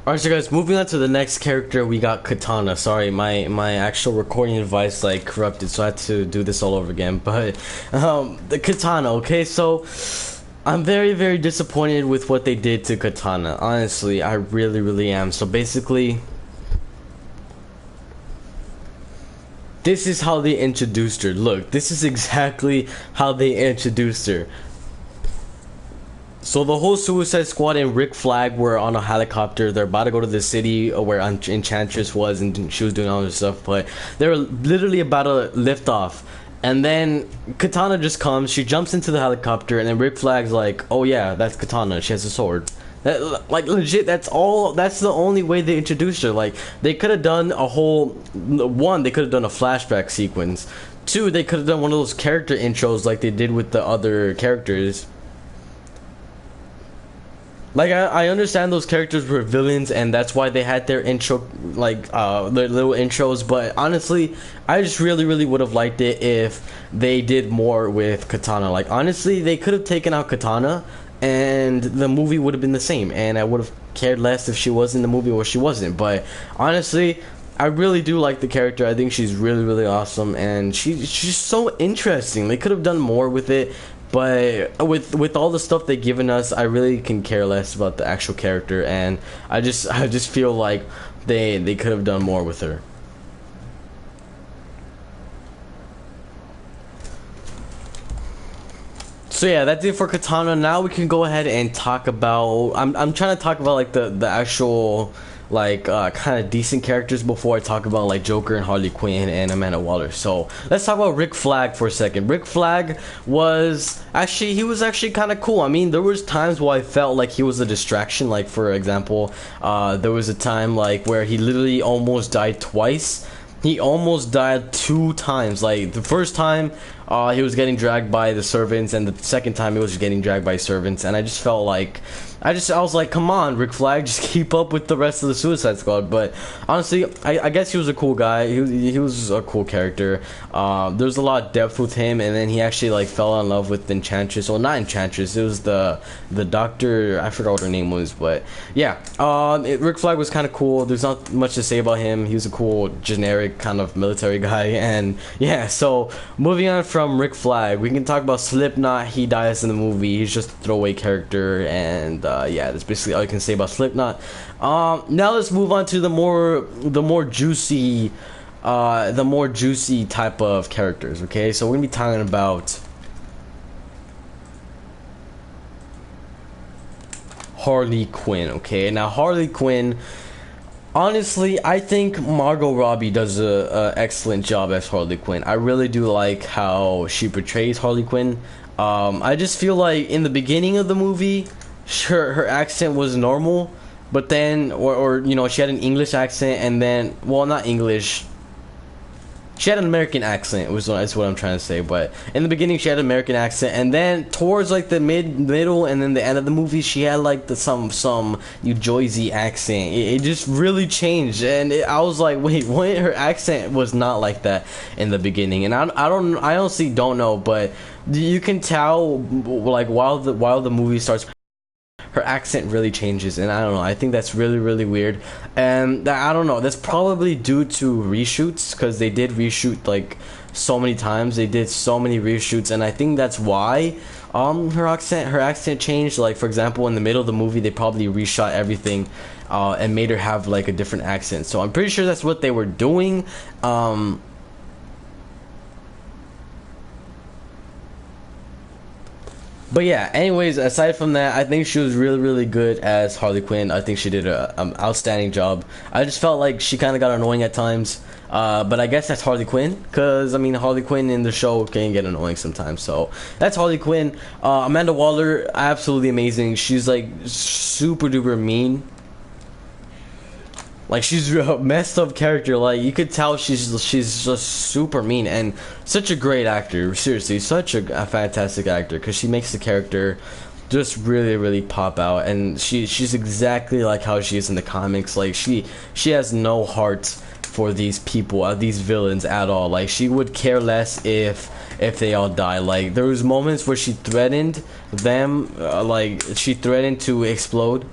Alright, so guys, moving on to the next character, we got Katana. Sorry, my actual recording device like corrupted, so I had to do this all over again. But the Katana, okay, so I'm very disappointed with what they did to Katana. Honestly, I really am. So basically, this is how they introduced her. Look, this is exactly how they introduced her. So the whole Suicide Squad and Rick Flag were on a helicopter. They're about to go to the city where Enchantress was, and she was doing all this stuff. But they were literally about to lift off, and then Katana just comes. She jumps into the helicopter, and then Rick Flag's like, "Oh yeah, that's Katana. She has a sword." That, like legit, that's all. That's the only way they introduced her. Like they could have done a whole one. They could have done a flashback sequence. Two, they could have done one of those character intros like they did with the other characters. Like I understand those characters were villains and that's why they had their intro, like their little intros, but honestly I just really would have liked it if they did more with Katana. Like honestly they could have taken out Katana and the movie would have been the same, and I would have cared less if she was in the movie or she wasn't. But honestly, I really do like the character. I think she's really awesome, and she's so interesting. They could have done more with it, but with all the stuff they've given us, I really can care less about the actual character, and I just feel like they could have done more with her. So yeah, that's it for Katana. Now we can go ahead and talk about. I'm trying to talk about like the actual like kind of decent characters before I talk about like Joker and Harley Quinn and Amanda Waller. So let's talk about Rick Flag for a second. Rick Flag was actually kind of cool. I mean, there was times where I felt like he was a distraction. Like for example, there was a time like where he literally almost died twice. He almost died 2 times. Like the first time, he was getting dragged by the servants, and the second time he was getting dragged by servants. And I just felt like, I was like, come on, Rick Flag, just keep up with the rest of the Suicide Squad. But honestly, I guess he was a cool guy. He was a cool character. There's a lot of depth with him, and then he actually like fell in love with Enchantress. Well, not Enchantress. It was the doctor. I forgot what her name was, but yeah. Rick Flag was kind of cool. There's not much to say about him. He was a cool generic kind of military guy, and yeah. So moving on from Rick Flag, we can talk about Slipknot. He dies in the movie. He's just a throwaway character, and yeah, that's basically all you can say about Slipknot. Now let's move on to the more juicy type of characters. Okay, so we're gonna be talking about Harley Quinn. Okay, now Harley Quinn, honestly, I think Margot Robbie does a excellent job as Harley Quinn. I really do like how she portrays Harley Quinn. I just feel like in the beginning of the movie, her accent was normal, but then, or you know, she had an English accent, and then, well, not English. She had an American accent. That's what I'm trying to say. But in the beginning, she had an American accent, and then towards like the middle, and then the end of the movie, she had like some New Jersey accent. It just really changed, and I was like, wait, what? Her accent was not like that in the beginning, and I honestly don't know, but you can tell like while the movie starts, her accent really changes, and I don't know, I think that's really weird. And I don't know, that's probably due to reshoots, because they did reshoot like so many times. They did so many reshoots, and I think that's why her accent changed. Like for example, in the middle of the movie, they probably reshot everything and made her have like a different accent. So I'm pretty sure that's what they were doing. But yeah, anyways, aside from that, I think she was really good as Harley Quinn. I think she did an outstanding job. I just felt like she kind of got annoying at times, but I guess that's Harley Quinn, because I mean Harley Quinn in the show can get annoying sometimes. So that's Harley Quinn. Amanda Waller, absolutely amazing. She's like super duper mean. Like she's a messed up character. Like you could tell she's just super mean, and such a great actor. Seriously, such a fantastic actor, because she makes the character just really pop out, and she's exactly like how she is in the comics. Like she has no heart for these people, these villains at all. Like she would care less if they all die. Like there was moments where she threatened them, like she threatened to explode.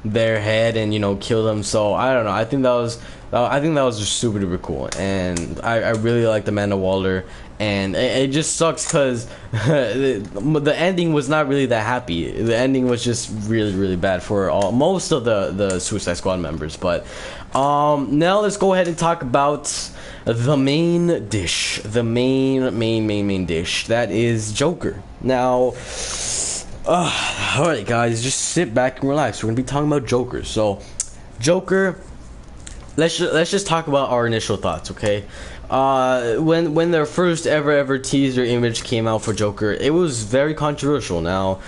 their head and kill them. So I don't know. I think that was just super duper cool, and I really like Amanda Waller. And it just sucks because the ending was not really that happy. The ending was just really really bad for most of the Suicide Squad members. But now let's go ahead and talk about the main dish, the main dish, that is Joker. Now, alright guys, just sit back and relax. We're gonna be talking about Joker. So Joker, let's just talk about our initial thoughts, okay? When their first ever teaser image came out for Joker, it was very controversial. Now,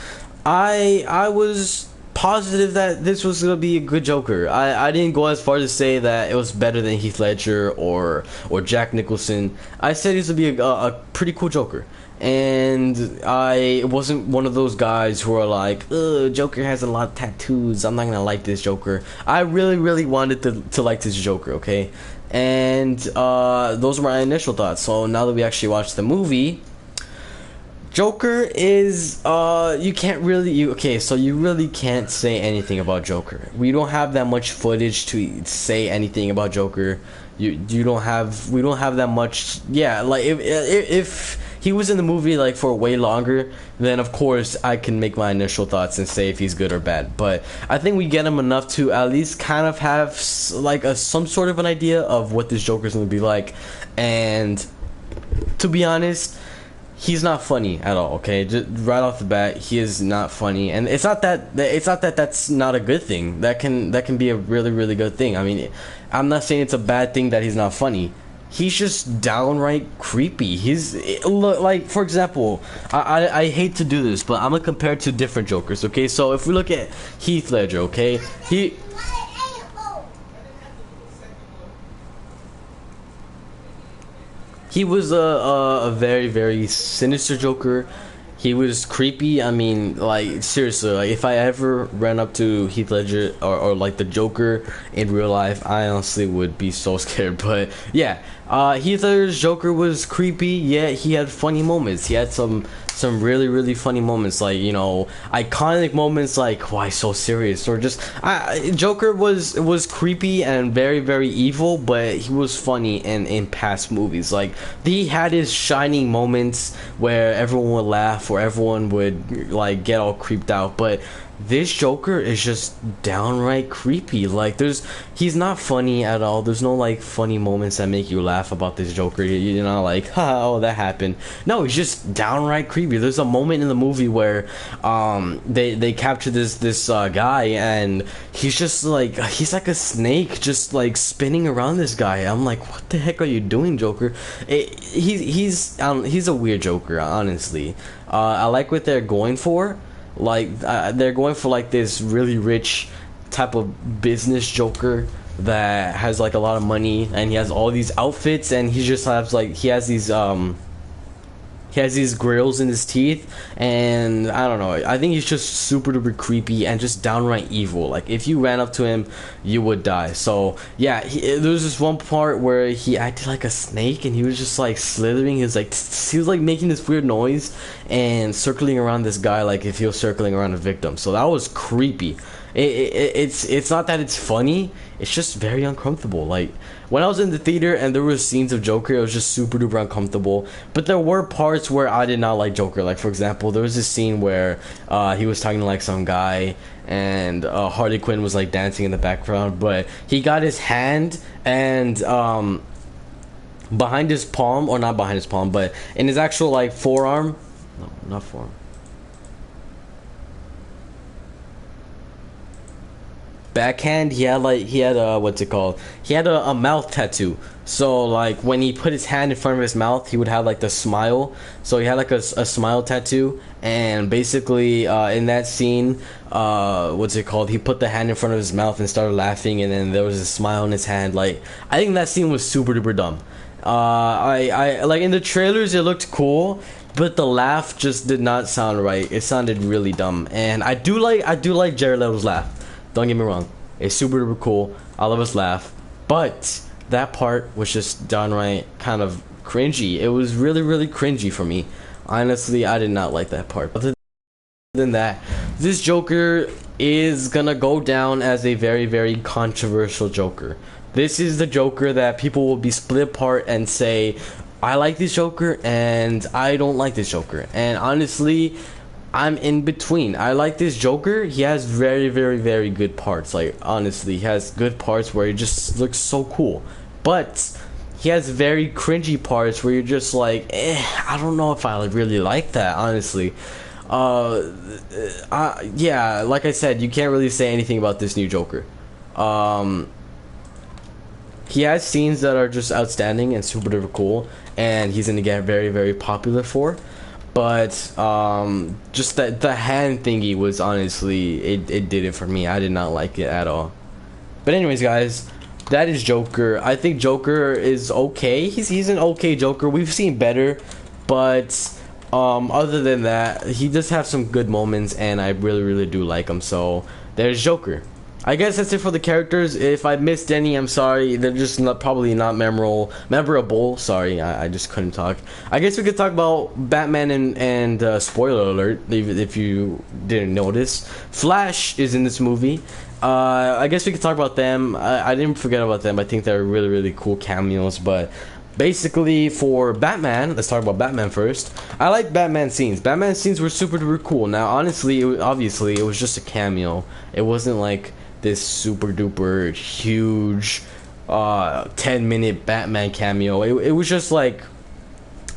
I was positive that this was gonna be a good Joker. I didn't go as far to say that it was better than Heath Ledger or Jack Nicholson. I said this would be a pretty cool Joker. And I wasn't one of those guys who are like, ugh, Joker has a lot of tattoos, I'm not gonna like this Joker. I really wanted to like this Joker, okay? And those were my initial thoughts. So now that we actually watched the movie, Joker is you can't really okay, so you really can't say anything about Joker. We don't have that much footage to say anything about Joker. We don't have that much. Yeah, like if he was in the movie like for way longer, then of course I can make my initial thoughts and say if he's good or bad. But I think we get him enough to at least kind of have like some sort of an idea of what this Joker's gonna be like. And to be honest, he's not funny at all, okay? Just right off the bat, he is not funny. And it's not that that's not a good thing. That can be a really good thing. I mean, I'm not saying it's a bad thing that he's not funny. He's just downright creepy. Like, for example, I hate to do this, but I'm gonna compare it to different Jokers, okay? So if we look at Heath Ledger, okay? He was a very sinister Joker. He was creepy. I mean, like, seriously, like, if I ever ran up to Heath Ledger or like the Joker in real life, I honestly would be so scared. But yeah, Heath Ledger's Joker was creepy, yet he had funny moments. He had some really funny moments, like, iconic moments like, why so serious, or just Joker was creepy and very evil, but he was funny in past movies. Like, he had his shining moments where everyone would laugh or everyone would like get all creeped out, but this Joker is just downright creepy. Like, he's not funny at all. There's no like funny moments that make you laugh about this Joker. You're not like, oh, that happened. No, he's just downright creepy. There's a moment in the movie where they capture this guy, and he's like a snake just like spinning around this guy. I'm like, what the heck are you doing, Joker? He's a weird Joker, honestly. I like what they're going for. Like, they're going for like this really rich type of business Joker that has like a lot of money, and he has all these outfits, and he just has like he has these grills in his teeth, and I don't know, I think he's just super duper creepy and just downright evil. Like, if you ran up to him, you would die. So yeah, there was this one part where he acted like a snake, and he was just like slithering. He was like making this weird noise and circling around this guy, like if he was circling around a victim. So that was creepy. It's not that it's funny, it's just very uncomfortable. Like, when I was in the theater and there were scenes of Joker, it was just super duper uncomfortable. But there were parts where I did not like Joker. Like, for example, there was this scene where he was talking to like some guy, and Harley Quinn was like dancing in the background, but he got his hand and behind his palm, or not behind his palm, but in his actual like forearm. No, not forearm. Backhand, he had what's it called, he had a mouth tattoo. So like when he put his hand in front of his mouth, he would have like the smile. So he had like a smile tattoo, and basically in that scene, what's it called, he put the hand in front of his mouth and started laughing, and then there was a smile in his hand. Like, I think that scene was super duper dumb. I like, in the trailers it looked cool, but the laugh just did not sound right. It sounded really dumb. And I do like Jared Leto's laugh. Don't get me wrong, it's super duper cool. I love his laugh, but that part was just downright kind of cringy. It was really cringy for me. Honestly, I did not like that part. Other than that, this Joker is gonna go down as a very, very controversial Joker. This is the Joker that people will be split apart and say, I like this Joker and I don't like this Joker. And honestly, I'm in between. I like this Joker. He has very, very, very good parts. Like, honestly, he has good parts where he just looks so cool. But he has very cringy parts where you're just like, I don't know if I really like that, honestly. Yeah, like I said, you can't really say anything about this new Joker. He has scenes that are just outstanding and super duper cool, and he's gonna get very, very popular for. But just that the hand thingy was honestly, it did it for me. I did not like it at all. But anyways, guys, that is Joker. I think Joker is okay. He's an okay Joker. We've seen better, but other than that, he does have some good moments, and I really, really do like him. So there's Joker. I guess that's it for the characters. If I missed any, I'm sorry. They're just probably not memorable. Sorry, I just couldn't talk. I guess we could talk about Batman and spoiler alert, if you didn't notice. Flash is in this movie. I guess we could talk about them. I didn't forget about them. I think they're really, really cool cameos. But basically, for Batman, let's talk about Batman first. I like Batman scenes. Batman scenes were super duper cool. Now, honestly, obviously, it was just a cameo. It wasn't like this super duper huge 10-minute Batman cameo. It was just like,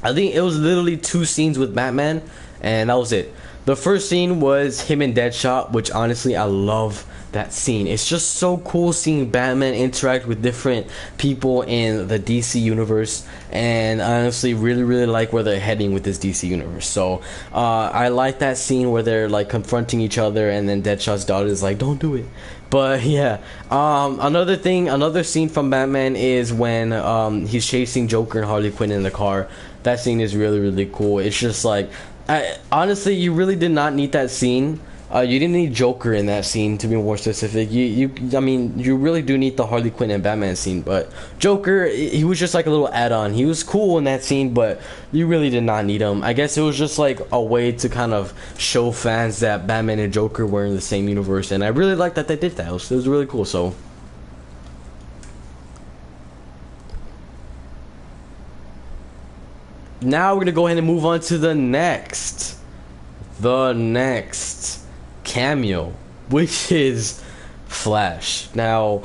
I think it was literally 2 scenes with Batman, and that was it. The first scene was him and Deadshot, which honestly I love that scene. It's just so cool seeing Batman interact with different people in the DC universe, and I honestly really, really like where they're heading with this DC universe. So I like that scene where they're like confronting each other, and then Deadshot's daughter is like, don't do it. But yeah, another scene from Batman is when he's chasing Joker and Harley Quinn in the car. That scene is really, really cool. It's just like, honestly, you really did not need that scene. You didn't need Joker in that scene, to be more specific. I mean, you really do need the Harley Quinn and Batman scene, but Joker, he was just like a little add-on. He was cool in that scene, but you really did not need him. I guess it was just like a way to kind of show fans that Batman and Joker were in the same universe, and I really like that they did that. It was really cool. So now we're gonna go ahead and move on to the next cameo, which is Flash. Now,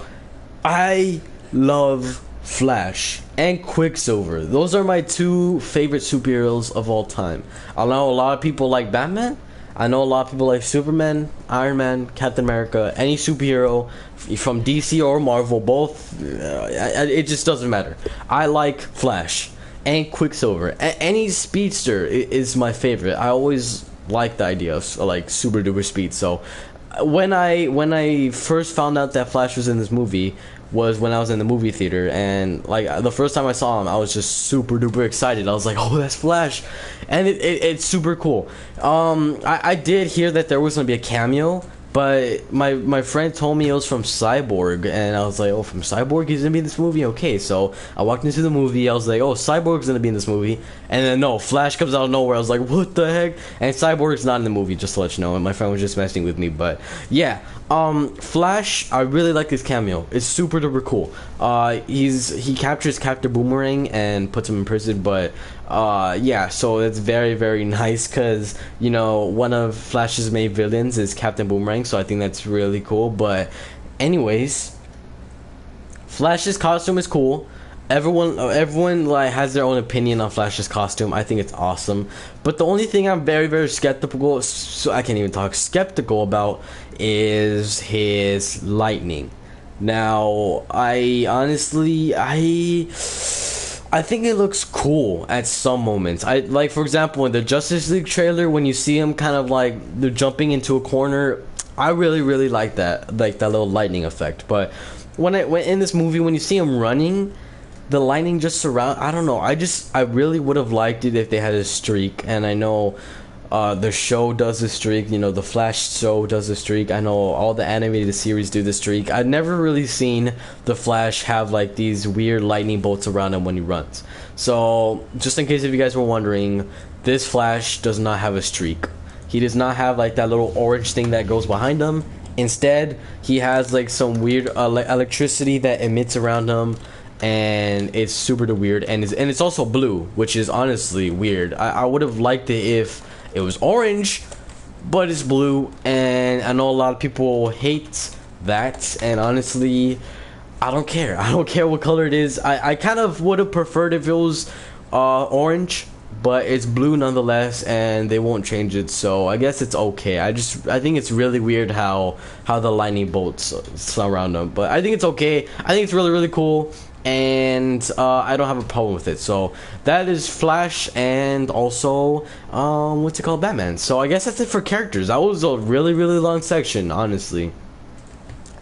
I love Flash and Quicksilver. Those are my 2 favorite superheroes of all time. I know a lot of people like Batman. I know a lot of people like Superman, Iron Man, Captain America, any superhero from DC or Marvel, both. It just doesn't matter. I like Flash and Quicksilver. Any speedster is my favorite. I always like the idea of like super duper speed. So when I first found out that Flash was in this movie was when I was in the movie theater, and like the first time I saw him, I was just super duper excited. I was like, oh, that's Flash, and it's super cool. I did hear that there was gonna be a cameo, but my friend told me it was from Cyborg, and I was like, oh, from Cyborg, he's gonna be in this movie? Okay, so I walked into the movie, I was like, oh, Cyborg's gonna be in this movie, and then no, Flash comes out of nowhere. I was like, what the heck? And Cyborg's not in the movie, just to let you know, and my friend was just messing with me. But yeah, Flash, I really like this cameo. It's super duper cool. He captures Captain Boomerang and puts him in prison, but yeah, so it's very, very nice, because you know, one of Flash's main villains is Captain Boomerang, so I think that's really cool. But anyways, Flash's costume is cool. Everyone like has their own opinion on Flash's costume. I think it's awesome, but the only thing I'm very, very skeptical, so I can't even talk, skeptical about is his lightning. Now, I honestly, I think it looks cool at some moments. I like, for example, in the Justice League trailer, when you see him kind of like they're jumping into a corner, I really, really like that little lightning effect. But when in this movie, when you see him running, the lightning just surround. I don't know. I really would have liked it if they had a streak. And I know the show does a streak. You know, the Flash show does a streak. I know all the animated series do the streak. I've never really seen the Flash have like these weird lightning bolts around him when he runs. So just in case if you guys were wondering, this Flash does not have a streak. He does not have like that little orange thing that goes behind him. Instead, he has like some weird electricity that emits around him, and it's super weird. And it's also blue, which is honestly weird. I would have liked it if it was orange, but it's blue, and I know a lot of people hate that. And honestly, I don't care. I don't care what color it is. I kind of would have preferred if it was orange, but it's blue nonetheless, and they won't change it, so I guess it's okay. I think it's really weird how the lightning bolts surround them, but I think it's okay. I think it's really cool, and I don't have a problem with it. So that is Flash, and also what's it called, Batman. So I guess that's it for characters. That was a really long section, honestly.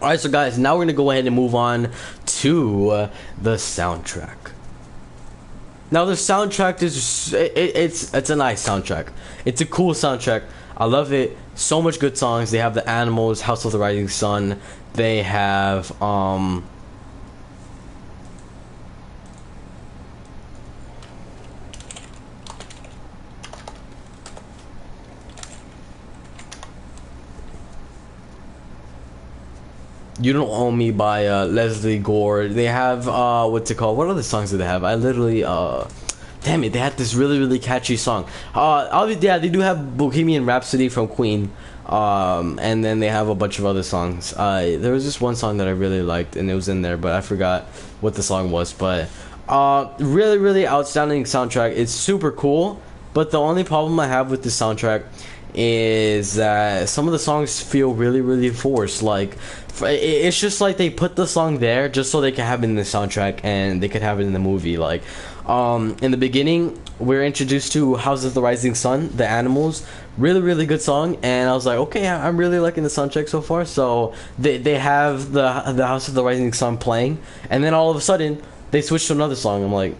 Alright, so guys, now we're gonna go ahead and move on to the soundtrack. Now the soundtrack is it's a nice soundtrack. It's a cool soundtrack. I love it. So much good songs. They have The Animals, House of the Rising Sun. They have You Don't Own Me by Leslie Gore. They have what's it called? What other songs do they have? I literally damn it, they had this really catchy song. Yeah, they do have Bohemian Rhapsody from Queen. And then they have a bunch of other songs. There was just one song that I really liked, and it was in there, but I forgot what the song was. But really outstanding soundtrack. It's super cool, but the only problem I have with the soundtrack is that some of the songs feel really forced. Like, it's just like they put the song there just so they can have it in the soundtrack and they could have it in the movie. Like, in the beginning, we're introduced to House of the Rising Sun, The Animals. Really good song, and I was like, okay, I'm really liking the soundtrack so far. So they have the House of the Rising Sun playing, and then all of a sudden they switch to another song. I'm like,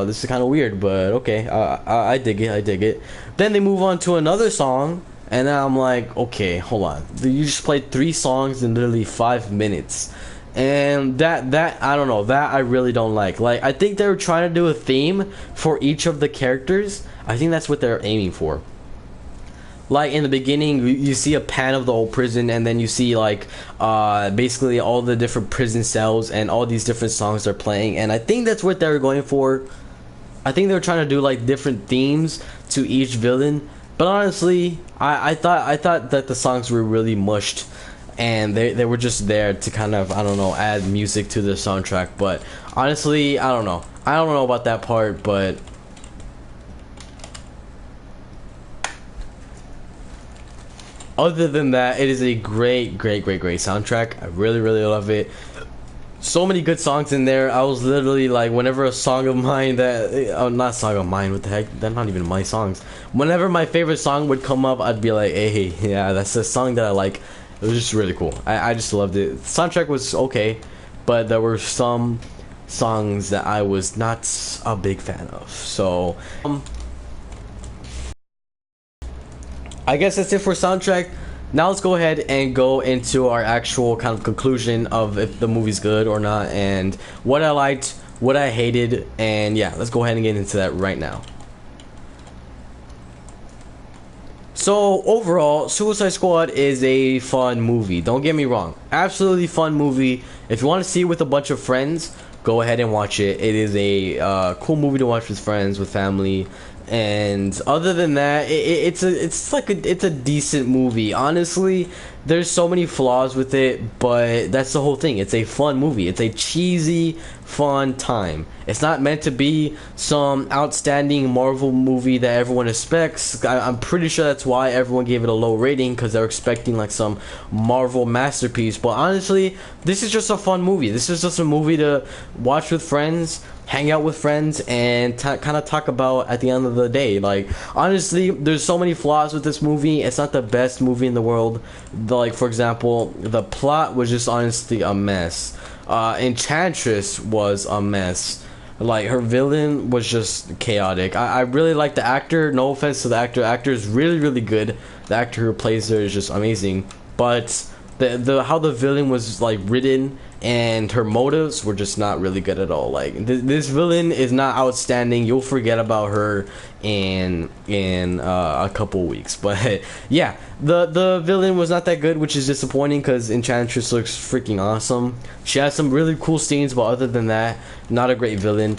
this is kind of weird, but okay, I dig it. Then they move on to another song, and then I'm like, okay, hold on. You just played 3 songs in literally 5 minutes. And that I don't know, that I really don't like. Like, I think they were trying to do a theme for each of the characters. I think that's what they're aiming for. Like, in the beginning, you see a pan of the old prison, and then you see like basically all the different prison cells and all these different songs they're playing, and I think that's what they were going for. I think they were trying to do like different themes to each villain, but honestly, I thought that the songs were really mushed, and they were just there to kind of, I don't know, add music to the soundtrack. But honestly, I don't know about that part. But other than that, it is a great soundtrack. I really love it. So many good songs in there. I was literally like, whenever a song of mine not song of mine, what the heck, they're not even my songs. Whenever my favorite song would come up, I'd be like, hey, yeah, that's a song that I like. It was just really cool. I just loved it. The soundtrack was okay, but there were some songs that I was not a big fan of. So I guess that's it for soundtrack. Now let's go ahead and go into our actual kind of conclusion of if the movie's good or not, and what I liked, what I hated, and yeah, let's go ahead and get into that right now. So overall, Suicide Squad is a fun movie. Don't get me wrong, absolutely fun movie. If you want to see it with a bunch of friends, go ahead and watch it. It is a cool movie to watch with friends, with family. And other than that, it's a decent movie. Honestly, there's so many flaws with it, but that's the whole thing. It's a fun movie. It's a cheesy, fun time. It's not meant to be some outstanding Marvel movie that everyone expects. I'm pretty sure that's why everyone gave it a low rating, because they're expecting like some Marvel masterpiece. But honestly, this is just a fun movie. This is just a movie to watch with friends, hang out with friends, and kind of talk about at the end of the day. Like, honestly, there's so many flaws with this movie. It's not the best movie in the world. Like, for example, the plot was just honestly a mess. Enchantress was a mess. Like, her villain was just chaotic. I really like the actor. No offense to the actor. The actor is really good. The actor who plays her is just amazing. But the how the villain was like written and her motives were just not really good at all. Like this villain is not outstanding. You'll forget about her in a couple weeks. But yeah, the villain was not that good, which is disappointing because Enchantress looks freaking awesome. She has some really cool scenes, but other than that, not a great villain.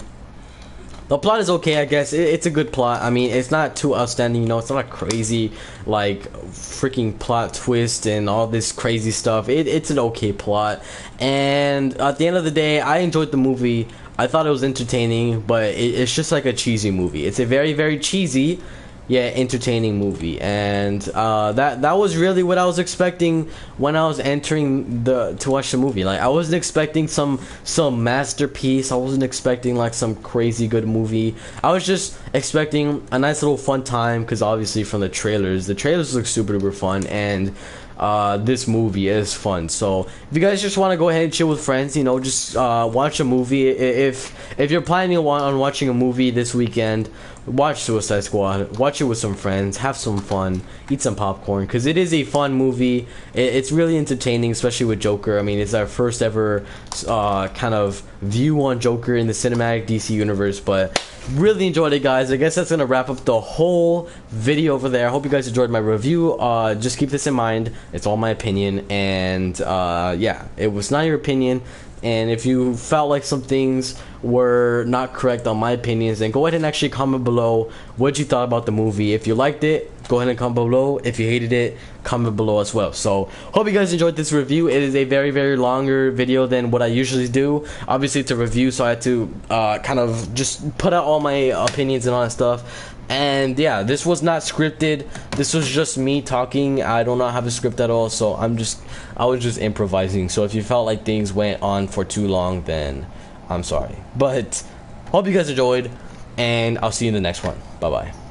The plot is okay, I guess. It's a good plot. I mean, it's not too outstanding, you know. It's not a crazy, like, freaking plot twist and all this crazy stuff. It's an okay plot. And at the end of the day, I enjoyed the movie. I thought it was entertaining, but it's just like a cheesy movie. It's a very, very cheesy, yet entertaining movie. And that was really what I was expecting when I was entering to watch the movie. Like, I wasn't expecting some masterpiece. I wasn't expecting like some crazy good movie. I was just expecting a nice little fun time, because obviously from the trailers look super duper fun, and this movie is fun. So if you guys just want to go ahead and chill with friends, you know, just watch a movie. If you're planning on watching a movie this weekend, watch Suicide Squad. Watch it with some friends, have some fun, eat some popcorn, because it is a fun movie. It's really entertaining, especially with Joker. I mean, it's our first ever kind of view on Joker in the cinematic DC universe. But really enjoyed it, guys. I guess that's gonna wrap up the whole video over there. I hope you guys enjoyed my review. Just keep this in mind, it's all my opinion, and yeah, it was not your opinion. And if you felt like some things were not correct on my opinions, then go ahead and actually comment below what you thought about the movie. If you liked it, go ahead and comment below. If you hated it, comment below as well. So hope you guys enjoyed this review. It is a very, very longer video than what I usually do. Obviously it's a review, so I had to kind of just put out all my opinions and all that stuff. And yeah, this was not scripted. This was just me talking. I do not have a script at all, so I was just improvising. So if you felt like things went on for too long, then I'm sorry. But hope you guys enjoyed, and I'll see you in the next one. Bye bye.